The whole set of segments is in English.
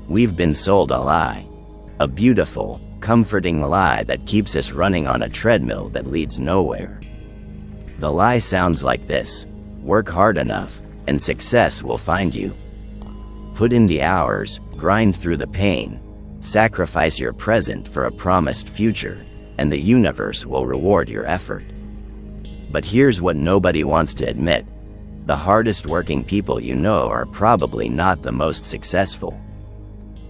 We've been sold a lie. A beautiful, comforting lie that keeps us running on a treadmill that leads nowhere. The lie sounds like this: work hard enough, and success will find you. Put in the hours, grind through the pain, sacrifice your present for a promised future, and the universe will reward your effort. But here's what nobody wants to admit: the hardest working people you know are probably not the most successful.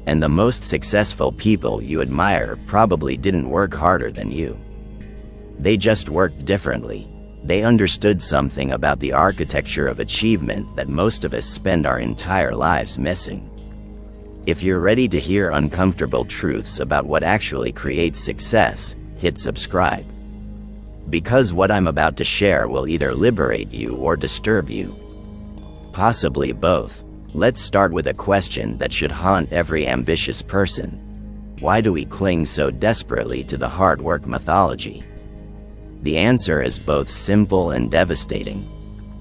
And the most successful people you admire probably didn't work harder than you. They just worked differently. They understood something about the architecture of achievement that most of us spend our entire lives missing. If you're ready to hear uncomfortable truths about what actually creates success, hit subscribe. Because what I'm about to share will either liberate you or disturb you. Possibly both. Let's start with a question that should haunt every ambitious person. Why do we cling so desperately to the hard work mythology? The answer is both simple and devastating.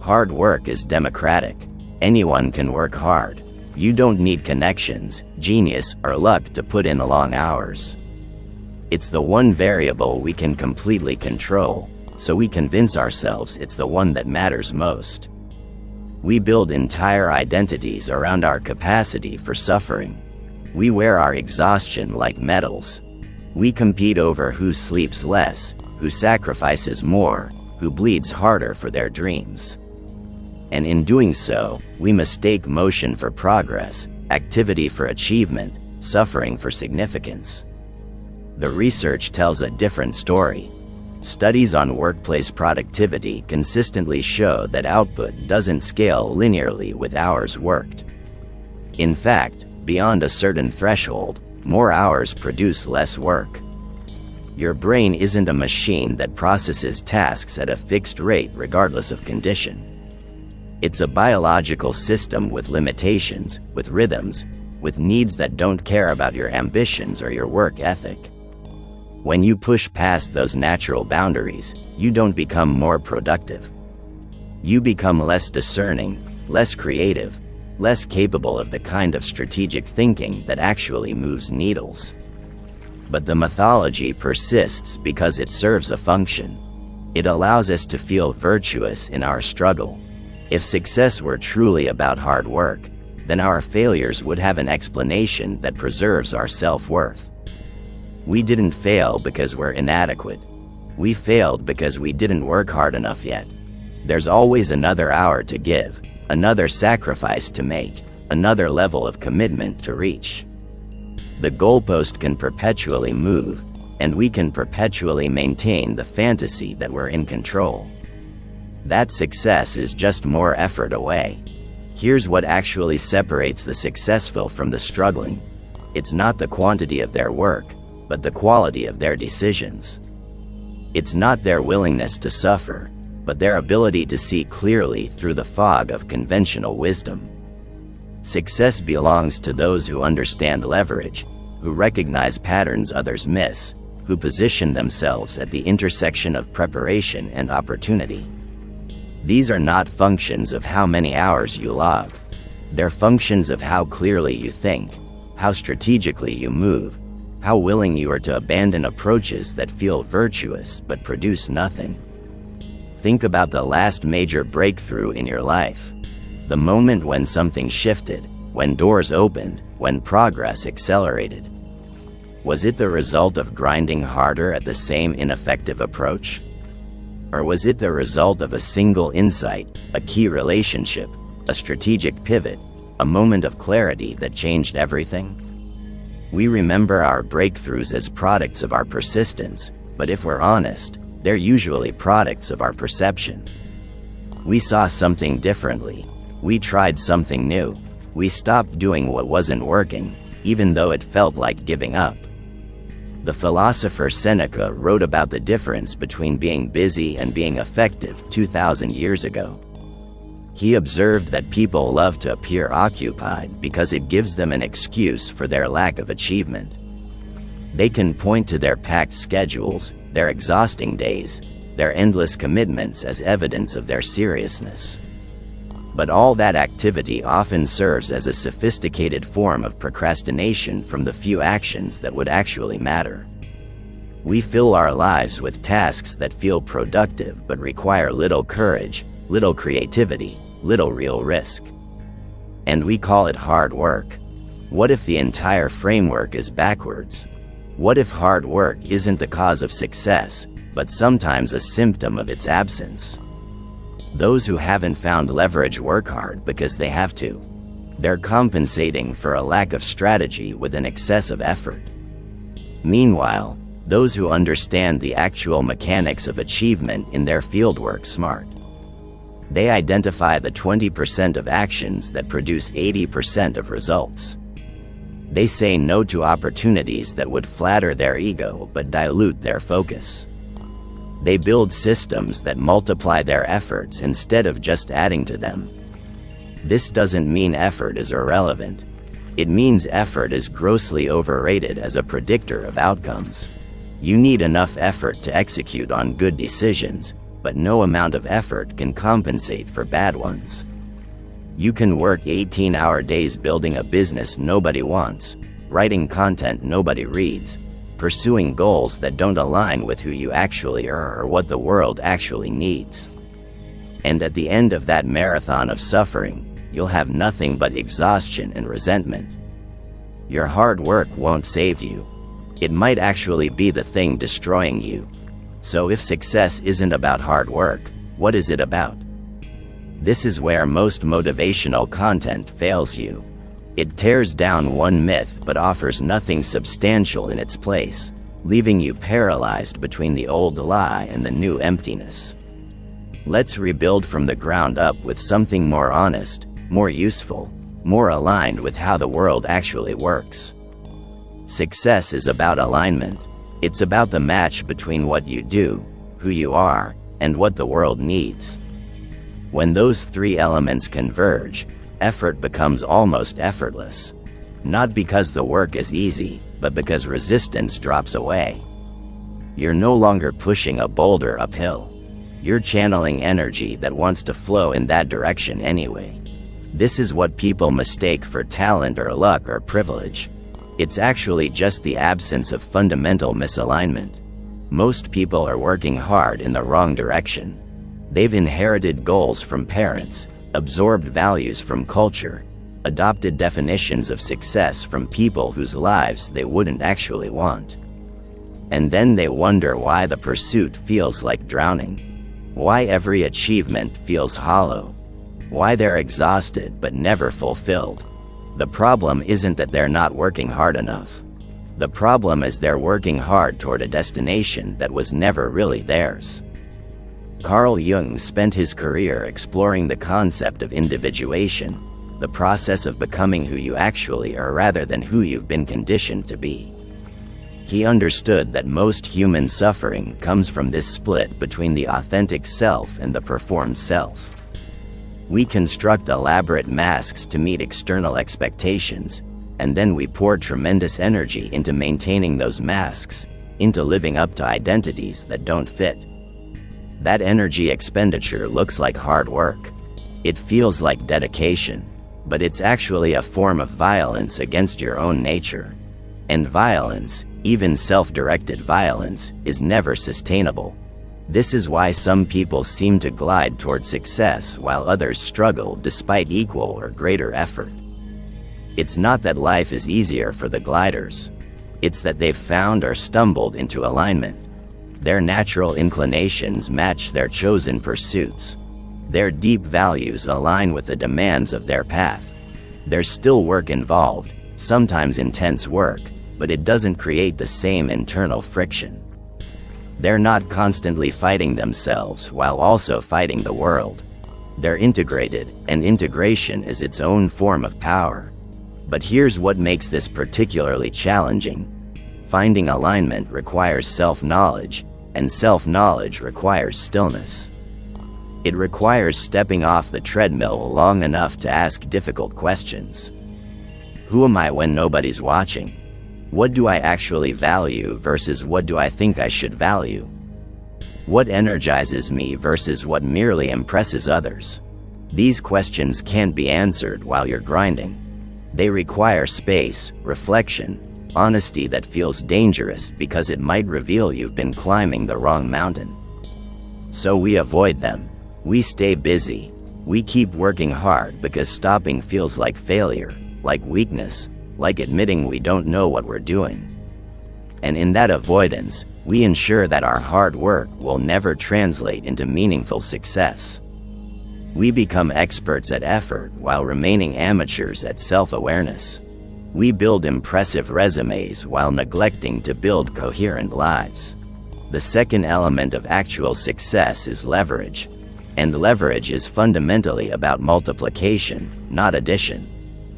Hard work is democratic. Anyone can work hard. You don't need connections, genius, or luck to put in the long hours. It's the one variable we can completely control, so we convince ourselves it's the one that matters most. We build entire identities around our capacity for suffering. We wear our exhaustion like medals. We compete over who sleeps less, who sacrifices more, who bleeds harder for their dreams. And in doing so, we mistake motion for progress, activity for achievement, suffering for significance. The research tells a different story. Studies on workplace productivity consistently show that output doesn't scale linearly with hours worked. In fact, beyond a certain threshold, more hours produce less work. Your brain isn't a machine that processes tasks at a fixed rate regardless of condition. It's a biological system with limitations, with rhythms, with needs that don't care about your ambitions or your work ethic. When you push past those natural boundaries, you don't become more productive. You become less discerning, less creative, less capable of the kind of strategic thinking that actually moves needles. But the mythology persists because it serves a function. It allows us to feel virtuous in our struggle. If success were truly about hard work, then our failures would have an explanation that preserves our self-worth. We didn't fail because we're inadequate. We failed because we didn't work hard enough yet. There's always another hour to give, another sacrifice to make, another level of commitment to reach. The goalpost can perpetually move, and we can perpetually maintain the fantasy that we're in control. That success is just more effort away. Here's what actually separates the successful from the struggling. It's not the quantity of their work, but the quality of their decisions. It's not their willingness to suffer, but their ability to see clearly through the fog of conventional wisdom. Success belongs to those who understand leverage, who recognize patterns others miss, who position themselves at the intersection of preparation and opportunity. These are not functions of how many hours you log. They're functions of how clearly you think, how strategically you move, how willing you are to abandon approaches that feel virtuous but produce nothing. Think about the last major breakthrough in your life. The moment when something shifted, when doors opened, when progress accelerated. Was it the result of grinding harder at the same ineffective approach? Or was it the result of a single insight, a key relationship, a strategic pivot, a moment of clarity that changed everything? We remember our breakthroughs as products of our persistence, but if we're honest, they're usually products of our perception. We saw something differently. We tried something new. We stopped doing what wasn't working, even though it felt like giving up. The philosopher Seneca wrote about the difference between being busy and being effective 2,000 years ago. He observed that people love to appear occupied because it gives them an excuse for their lack of achievement. They can point to their packed schedules, their exhausting days, their endless commitments as evidence of their seriousness. But all that activity often serves as a sophisticated form of procrastination from the few actions that would actually matter. We fill our lives with tasks that feel productive but require little courage, little creativity, little real risk. And we call it hard work. What if the entire framework is backwards? What if hard work isn't the cause of success, but sometimes a symptom of its absence? Those who haven't found leverage work hard because they have to. They're compensating for a lack of strategy with an excess of effort. Meanwhile, those who understand the actual mechanics of achievement in their field work smart. They identify the 20% of actions that produce 80% of results. They say no to opportunities that would flatter their ego but dilute their focus. They build systems that multiply their efforts instead of just adding to them. This doesn't mean effort is irrelevant. It means effort is grossly overrated as a predictor of outcomes. You need enough effort to execute on good decisions, but no amount of effort can compensate for bad ones. You can work 18-hour days building a business nobody wants, writing content nobody reads, pursuing goals that don't align with who you actually are or what the world actually needs. And at the end of that marathon of suffering, you'll have nothing but exhaustion and resentment. Your hard work won't save you. It might actually be the thing destroying you. So if success isn't about hard work, what is it about? This is where most motivational content fails you. It tears down one myth but offers nothing substantial in its place, leaving you paralyzed between the old lie and the new emptiness. Let's rebuild from the ground up with something more honest, more useful, more aligned with how the world actually works. Success is about alignment. It's about the match between what you do, who you are, and what the world needs. When those three elements converge, effort becomes almost effortless. Not because the work is easy, but because resistance drops away. You're no longer pushing a boulder uphill. You're channeling energy that wants to flow in that direction anyway. This is what people mistake for talent or luck or privilege. It's actually just the absence of fundamental misalignment. Most people are working hard in the wrong direction. They've inherited goals from parents, absorbed values from culture, adopted definitions of success from people whose lives they wouldn't actually want. And then they wonder why the pursuit feels like drowning. Why every achievement feels hollow. Why they're exhausted but never fulfilled. The problem isn't that they're not working hard enough. The problem is they're working hard toward a destination that was never really theirs. Carl Jung spent his career exploring the concept of individuation, the process of becoming who you actually are rather than who you've been conditioned to be. He understood that most human suffering comes from this split between the authentic self and the performed self. We construct elaborate masks to meet external expectations, and then we pour tremendous energy into maintaining those masks, into living up to identities that don't fit. That energy expenditure looks like hard work. It feels like dedication, but it's actually a form of violence against your own nature. And violence, even self-directed violence, is never sustainable. This is why some people seem to glide toward success while others struggle despite equal or greater effort. It's not that life is easier for the gliders. It's that they've found or stumbled into alignment. Their natural inclinations match their chosen pursuits. Their deep values align with the demands of their path. There's still work involved, sometimes intense work, but it doesn't create the same internal friction. They're not constantly fighting themselves while also fighting the world. They're integrated, and integration is its own form of power. But here's what makes this particularly challenging. Finding alignment requires self-knowledge, and self-knowledge requires stillness. It requires stepping off the treadmill long enough to ask difficult questions. Who am I when nobody's watching? What do I actually value versus what do I think I should value? What energizes me versus what merely impresses others? These questions can't be answered while you're grinding. They require space, reflection, honesty that feels dangerous because it might reveal you've been climbing the wrong mountain. So we avoid them. We stay busy. We keep working hard because stopping feels like failure, like weakness, like admitting we don't know what we're doing. And in that avoidance, we ensure that our hard work will never translate into meaningful success. We become experts at effort while remaining amateurs at self-awareness. We build impressive resumes while neglecting to build coherent lives. The second element of actual success is leverage. And leverage is fundamentally about multiplication, not addition.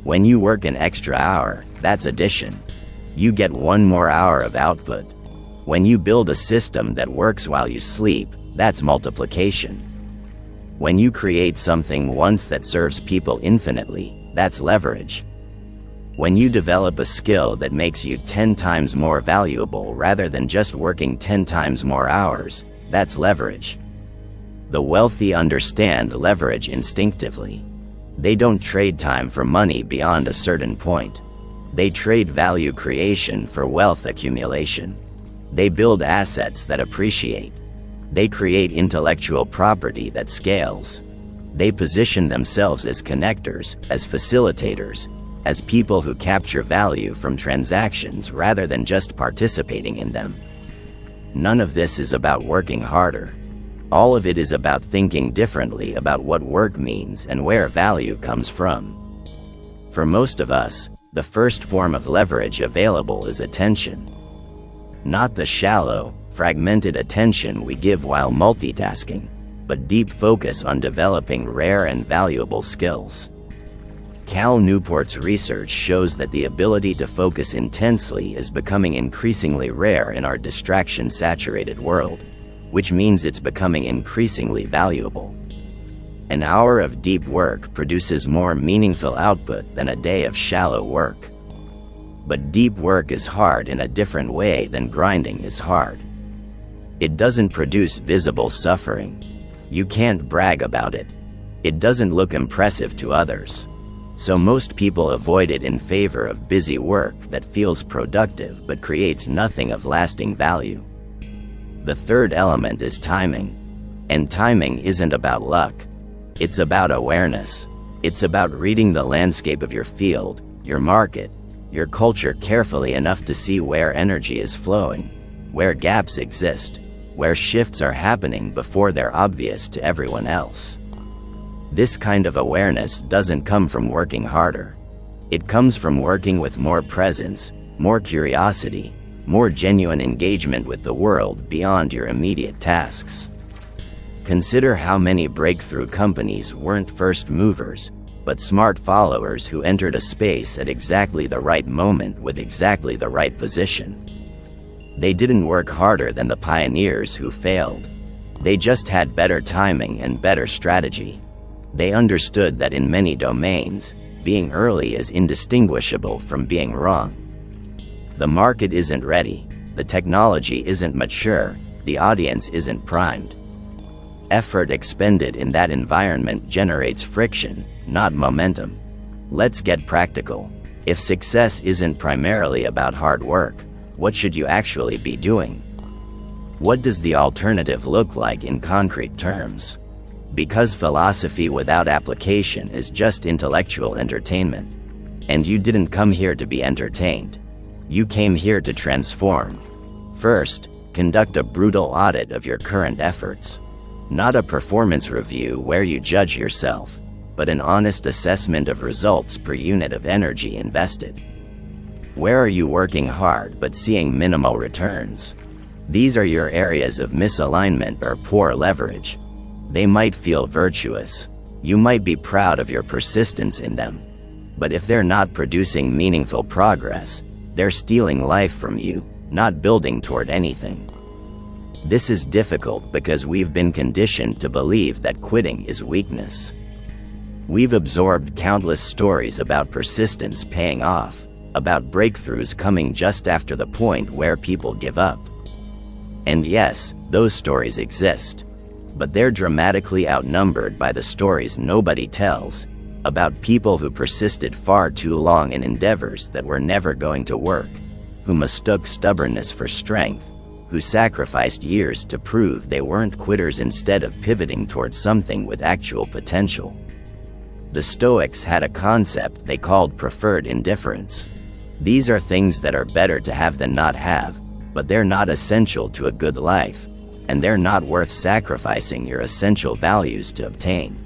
When you work an extra hour, that's addition. You get one more hour of output. When you build a system that works while you sleep, that's multiplication. When you create something once that serves people infinitely, that's leverage. When you develop a skill that makes you 10 times more valuable rather than just working 10 times more hours, that's leverage. The wealthy understand leverage instinctively. They don't trade time for money beyond a certain point. They trade value creation for wealth accumulation. They build assets that appreciate. They create intellectual property that scales. They position themselves as connectors, as facilitators, as people who capture value from transactions rather than just participating in them. None of this is about working harder. All of it is about thinking differently about what work means and where value comes from. For most of us, the first form of leverage available is attention. Not the shallow, fragmented attention we give while multitasking, but deep focus on developing rare and valuable skills. Cal Newport's research shows that the ability to focus intensely is becoming increasingly rare in our distraction-saturated world, which means it's becoming increasingly valuable. An hour of deep work produces more meaningful output than a day of shallow work. But deep work is hard in a different way than grinding is hard. It doesn't produce visible suffering. You can't brag about it. It doesn't look impressive to others. So most people avoid it in favor of busy work that feels productive but creates nothing of lasting value. The third element is timing. And timing isn't about luck. It's about awareness. It's about reading the landscape of your field, your market, your culture carefully enough to see where energy is flowing, where gaps exist, where shifts are happening before they're obvious to everyone else. This kind of awareness doesn't come from working harder. It comes from working with more presence, more curiosity, more genuine engagement with the world beyond your immediate tasks. Consider how many breakthrough companies weren't first movers, but smart followers who entered a space at exactly the right moment with exactly the right position. They didn't work harder than the pioneers who failed. They just had better timing and better strategy. They understood that in many domains, being early is indistinguishable from being wrong. The market isn't ready, the technology isn't mature, the audience isn't primed. Effort expended in that environment generates friction, not momentum. Let's get practical. If success isn't primarily about hard work, what should you actually be doing? What does the alternative look like in concrete terms? Because philosophy without application is just intellectual entertainment. And you didn't come here to be entertained. You came here to transform. First, conduct a brutal audit of your current efforts. Not a performance review where you judge yourself, but an honest assessment of results per unit of energy invested. Where are you working hard but seeing minimal returns? These are your areas of misalignment or poor leverage. They might feel virtuous. You might be proud of your persistence in them. But if they're not producing meaningful progress, they're stealing life from you, not building toward anything. This is difficult because we've been conditioned to believe that quitting is weakness. We've absorbed countless stories about persistence paying off, about breakthroughs coming just after the point where people give up. And yes, those stories exist. but they're dramatically outnumbered by the stories nobody tells about people who persisted far too long in endeavors that were never going to work, who mistook stubbornness for strength, who sacrificed years to prove they weren't quitters instead of pivoting towards something with actual potential. The Stoics had a concept they called preferred indifference. These are things that are better to have than not have, but they're not essential to a good life, and they're not worth sacrificing your essential values to obtain.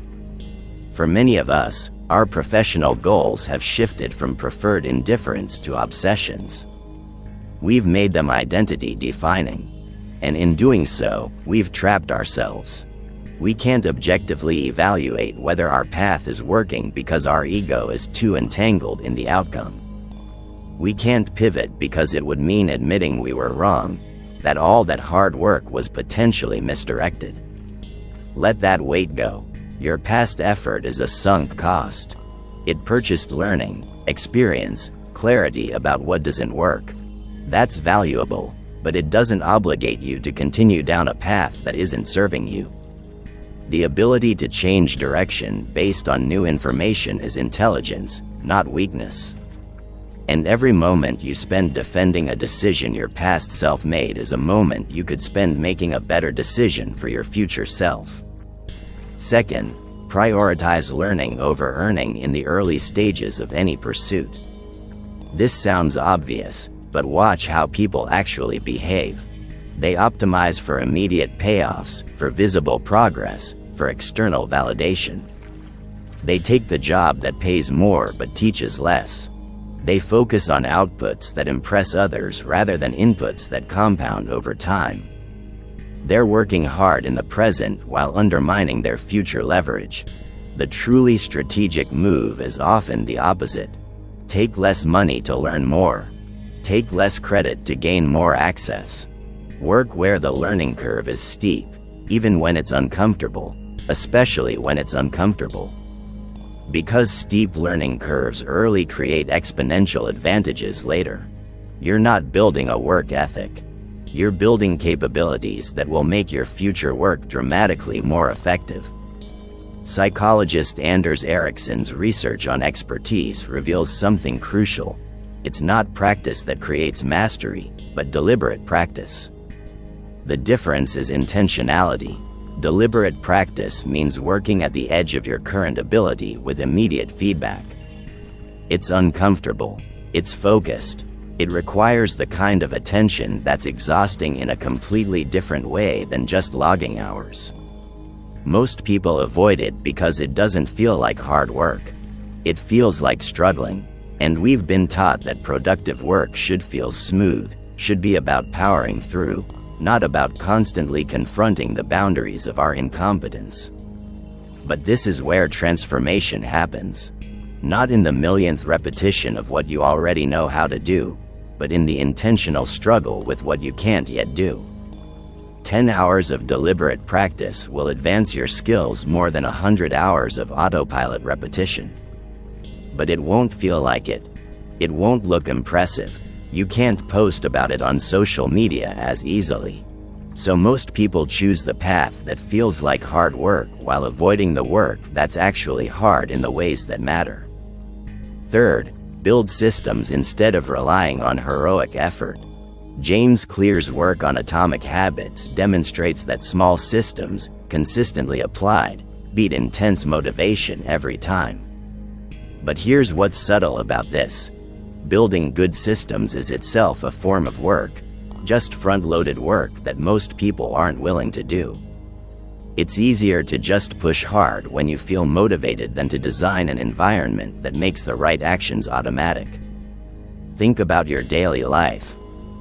For many of us, our professional goals have shifted from preferred indifference to obsessions. We've made them identity-defining, and in doing so, we've trapped ourselves. We can't objectively evaluate whether our path is working because our ego is too entangled in the outcome. We can't pivot because it would mean admitting we were wrong, that all that hard work was potentially misdirected. Let that weight go. Your past effort is a sunk cost. It purchased learning, experience, clarity about what doesn't work. That's valuable, but it doesn't obligate you to continue down a path that isn't serving you. The ability to change direction based on new information is intelligence, not weakness. And every moment you spend defending a decision your past self made is a moment you could spend making a better decision for your future self. Second, prioritize learning over earning in the early stages of any pursuit. This sounds obvious, but watch how people actually behave. They optimize for immediate payoffs, for visible progress, for external validation. They take the job that pays more but teaches less. They focus on outputs that impress others rather than inputs that compound over time. They're working hard in the present while undermining their future leverage. The truly strategic move is often the opposite. Take less money to learn more. Take less credit to gain more access. Work where the learning curve is steep, even when it's uncomfortable, especially when it's uncomfortable. Because steep learning curves early create exponential advantages later. You're not building a work ethic. You're building capabilities that will make your future work dramatically more effective. Psychologist Anders Ericsson's research on expertise reveals something crucial. It's not practice that creates mastery, but deliberate practice. The difference is intentionality. Deliberate practice means working at the edge of your current ability with immediate feedback. It's uncomfortable. It's focused. It requires the kind of attention that's exhausting in a completely different way than just logging hours. Most people avoid it because it doesn't feel like hard work. It feels like struggling, and we've been taught that productive work should feel smooth, should be about powering through, not about constantly confronting the boundaries of our incompetence. But this is where transformation happens. Not in the millionth repetition of what you already know how to do, but in the intentional struggle with what you can't yet do. 10 hours of deliberate practice will advance your skills more than 100 hours of autopilot repetition. But it won't feel like it. It won't look impressive. You can't post about it on social media as easily. So most people choose the path that feels like hard work while avoiding the work that's actually hard in the ways that matter. Third, build systems instead of relying on heroic effort. James Clear's work on atomic habits demonstrates that small systems, consistently applied, beat intense motivation every time. But here's what's subtle about this. Building good systems is itself a form of work, just front-loaded work that most people aren't willing to do. It's easier to just push hard when you feel motivated than to design an environment that makes the right actions automatic. Think about your daily life.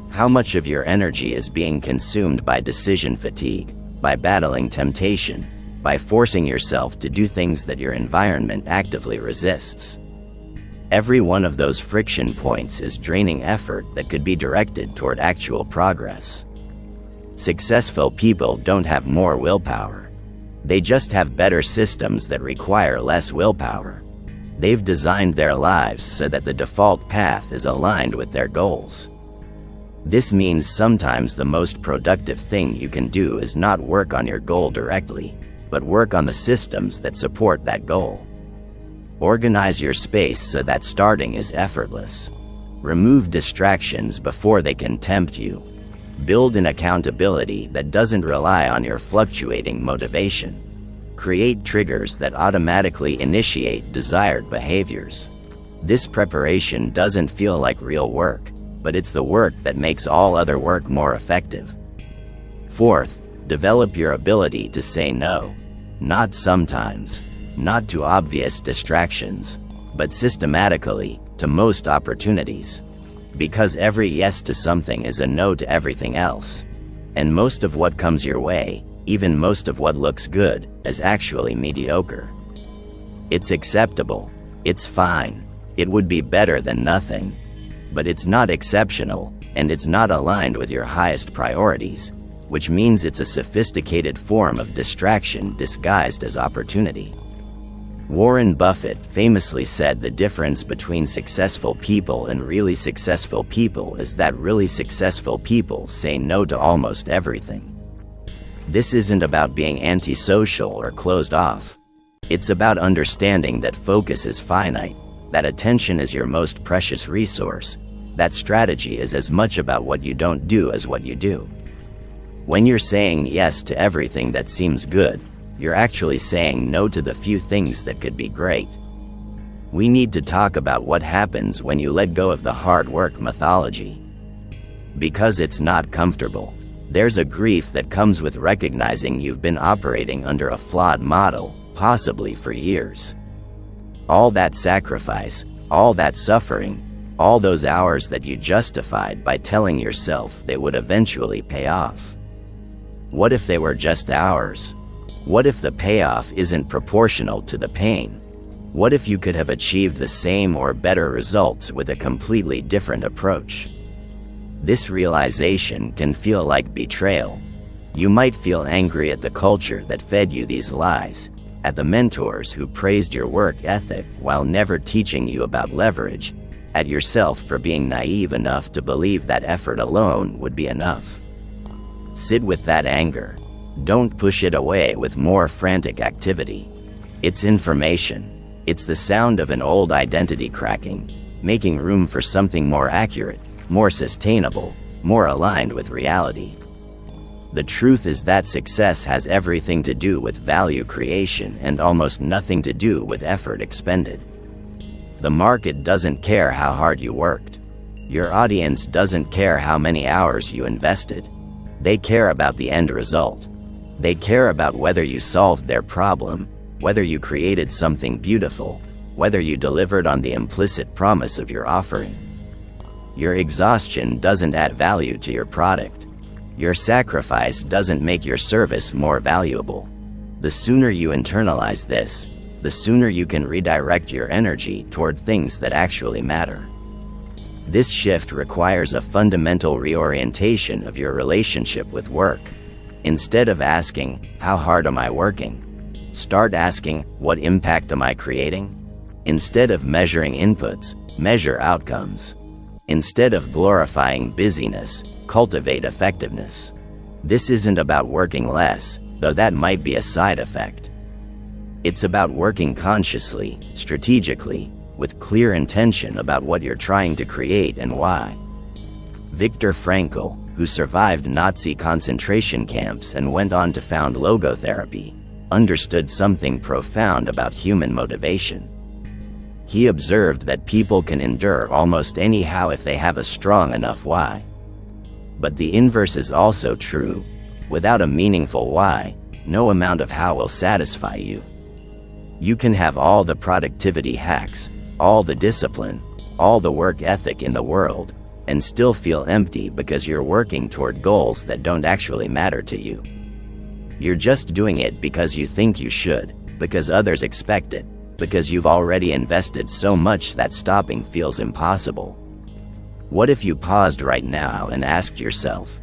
How much of your energy is being consumed by decision fatigue, by battling temptation, by forcing yourself to do things that your environment actively resists? Every one of those friction points is draining effort that could be directed toward actual progress. Successful people don't have more willpower. They just have better systems that require less willpower. They've designed their lives so that the default path is aligned with their goals. This means sometimes the most productive thing you can do is not work on your goal directly, but work on the systems that support that goal. Organize your space so that starting is effortless. Remove distractions before they can tempt you. Build an accountability that doesn't rely on your fluctuating motivation. Create triggers that automatically initiate desired behaviors. This preparation doesn't feel like real work, but it's the work that makes all other work more effective. Fourth, develop your ability to say no. Not sometimes, not to obvious distractions, but systematically, to most opportunities. Because every yes to something is a no to everything else. And most of what comes your way, even most of what looks good, is actually mediocre. It's acceptable. It's fine. It would be better than nothing. But it's not exceptional, and it's not aligned with your highest priorities, which means it's a sophisticated form of distraction disguised as opportunity. Warren Buffett famously said the difference between successful people and really successful people is that really successful people say no to almost everything. This isn't about being antisocial or closed off. It's about understanding that focus is finite, that attention is your most precious resource, that strategy is as much about what you don't do as what you do. When you're saying yes to everything that seems good, you're actually saying no to the few things that could be great. We need to talk about what happens when you let go of the hard work mythology. Because it's not comfortable. There's a grief that comes with recognizing you've been operating under a flawed model, possibly for years. All that sacrifice, all that suffering, all those hours that you justified by telling yourself they would eventually pay off. What if they were just hours? What if the payoff isn't proportional to the pain? What if you could have achieved the same or better results with a completely different approach? This realization can feel like betrayal. You might feel angry at the culture that fed you these lies, at the mentors who praised your work ethic while never teaching you about leverage, at yourself for being naive enough to believe that effort alone would be enough. Sit with that anger. Don't push it away with more frantic activity. It's information. It's the sound of an old identity cracking, making room for something more accurate, more sustainable, more aligned with reality. The truth is that success has everything to do with value creation and almost nothing to do with effort expended. The market doesn't care how hard you worked. Your audience doesn't care how many hours you invested. They care about the end result. They care about whether you solved their problem, whether you created something beautiful, whether you delivered on the implicit promise of your offering. Your exhaustion doesn't add value to your product. Your sacrifice doesn't make your service more valuable. The sooner you internalize this, the sooner you can redirect your energy toward things that actually matter. This shift requires a fundamental reorientation of your relationship with work. Instead of asking, "How hard am I working?" start asking, "What impact am I creating?" Instead of measuring inputs, measure outcomes. Instead of glorifying busyness, cultivate effectiveness. This isn't about working less, though that might be a side effect. It's about working consciously, strategically, with clear intention about what you're trying to create and why. Viktor Frankl, who survived Nazi concentration camps and went on to found logotherapy, understood something profound about human motivation. He observed that people can endure almost any how if they have a strong enough why. But the inverse is also true. Without a meaningful why, no amount of how will satisfy you. You can have all the productivity hacks, all the discipline, all the work ethic in the world, and still feel empty because you're working toward goals that don't actually matter to you. You're just doing it because you think you should, because others expect it, because you've already invested so much that stopping feels impossible. What if you paused right now and asked yourself,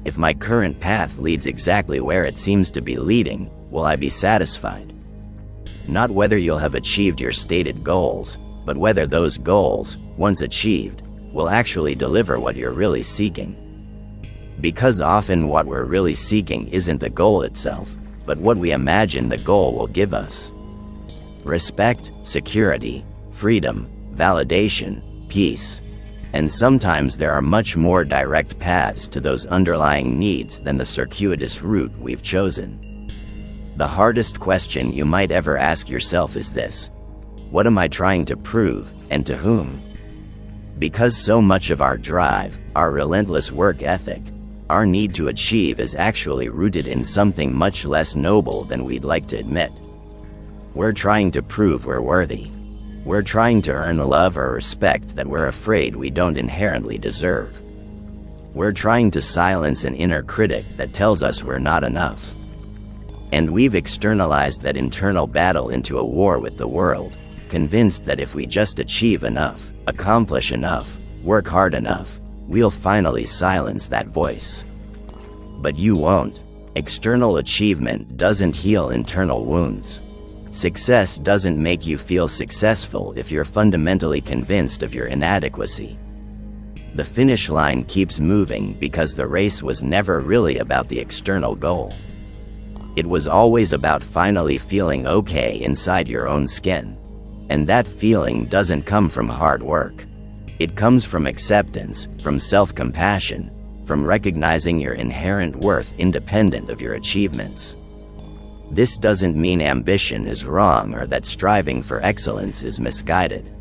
if my current path leads exactly where it seems to be leading, will I be satisfied? Not whether you'll have achieved your stated goals, but whether those goals, once achieved, will actually deliver what you're really seeking. Because often what we're really seeking isn't the goal itself, but what we imagine the goal will give us. Respect, security, freedom, validation, peace. And sometimes there are much more direct paths to those underlying needs than the circuitous route we've chosen. The hardest question you might ever ask yourself is this: what am I trying to prove, and to whom? Because so much of our drive, our relentless work ethic, our need to achieve is actually rooted in something much less noble than we'd like to admit. We're trying to prove we're worthy. We're trying to earn love or respect that we're afraid we don't inherently deserve. We're trying to silence an inner critic that tells us we're not enough. And we've externalized that internal battle into a war with the world, convinced that if we just achieve enough, accomplish enough, work hard enough, we'll finally silence that voice. But you won't. External achievement doesn't heal internal wounds. Success doesn't make you feel successful if you're fundamentally convinced of your inadequacy. The finish line keeps moving because the race was never really about the external goal. It was always about finally feeling okay inside your own skin. And that feeling doesn't come from hard work. It comes from acceptance, from self-compassion, from recognizing your inherent worth independent of your achievements. This doesn't mean ambition is wrong or that striving for excellence is misguided.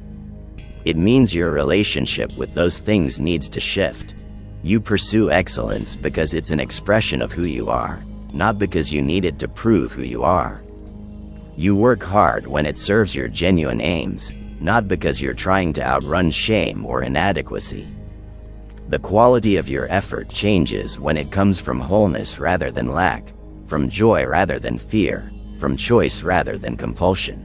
It means your relationship with those things needs to shift. You pursue excellence because it's an expression of who you are, not because you need it to prove who you are. You work hard when it serves your genuine aims, not because you're trying to outrun shame or inadequacy. The quality of your effort changes when it comes from wholeness rather than lack, from joy rather than fear, from choice rather than compulsion.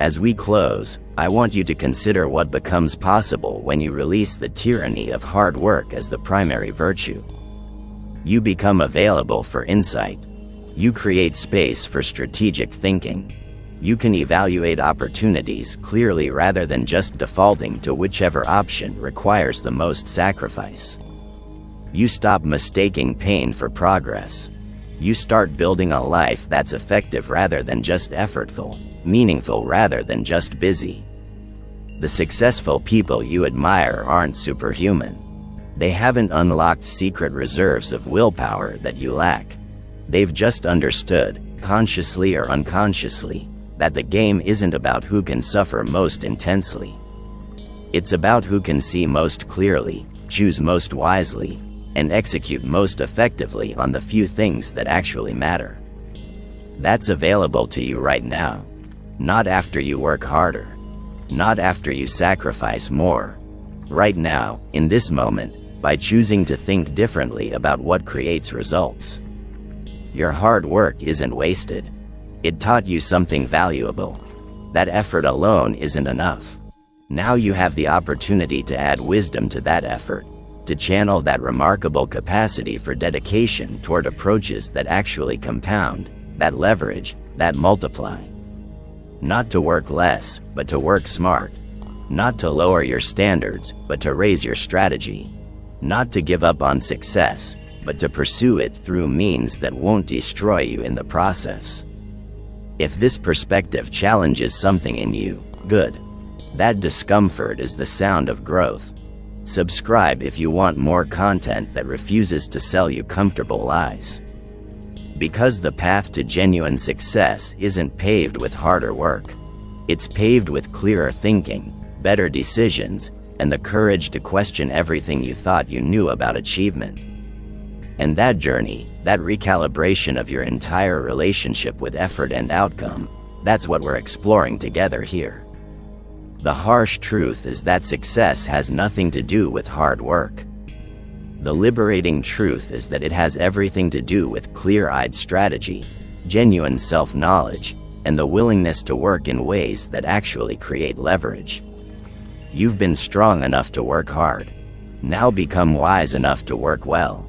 As we close, I want you to consider what becomes possible when you release the tyranny of hard work as the primary virtue. You become available for insight. You create space for strategic thinking. You can evaluate opportunities clearly rather than just defaulting to whichever option requires the most sacrifice. You stop mistaking pain for progress. You start building a life that's effective rather than just effortful, meaningful rather than just busy. The successful people you admire aren't superhuman. They haven't unlocked secret reserves of willpower that you lack. They've just understood, consciously or unconsciously, that the game isn't about who can suffer most intensely. It's about who can see most clearly, choose most wisely, and execute most effectively on the few things that actually matter. That's available to you right now. Not after you work harder. Not after you sacrifice more. Right now, in this moment, by choosing to think differently about what creates results. Your hard work isn't wasted. It taught you something valuable. That effort alone isn't enough. Now you have the opportunity to add wisdom to that effort, to channel that remarkable capacity for dedication toward approaches that actually compound, that leverage, that multiply. Not to work less, but to work smart. Not to lower your standards, but to raise your strategy. Not to give up on success, but to pursue it through means that won't destroy you in the process. If this perspective challenges something in you, good. That discomfort is the sound of growth. Subscribe if you want more content that refuses to sell you comfortable lies. Because the path to genuine success isn't paved with harder work. It's paved with clearer thinking, better decisions, and the courage to question everything you thought you knew about achievement. And that journey, that recalibration of your entire relationship with effort and outcome, that's what we're exploring together here. The harsh truth is that success has nothing to do with hard work. The liberating truth is that it has everything to do with clear-eyed strategy, genuine self-knowledge, and the willingness to work in ways that actually create leverage. You've been strong enough to work hard. Now become wise enough to work well.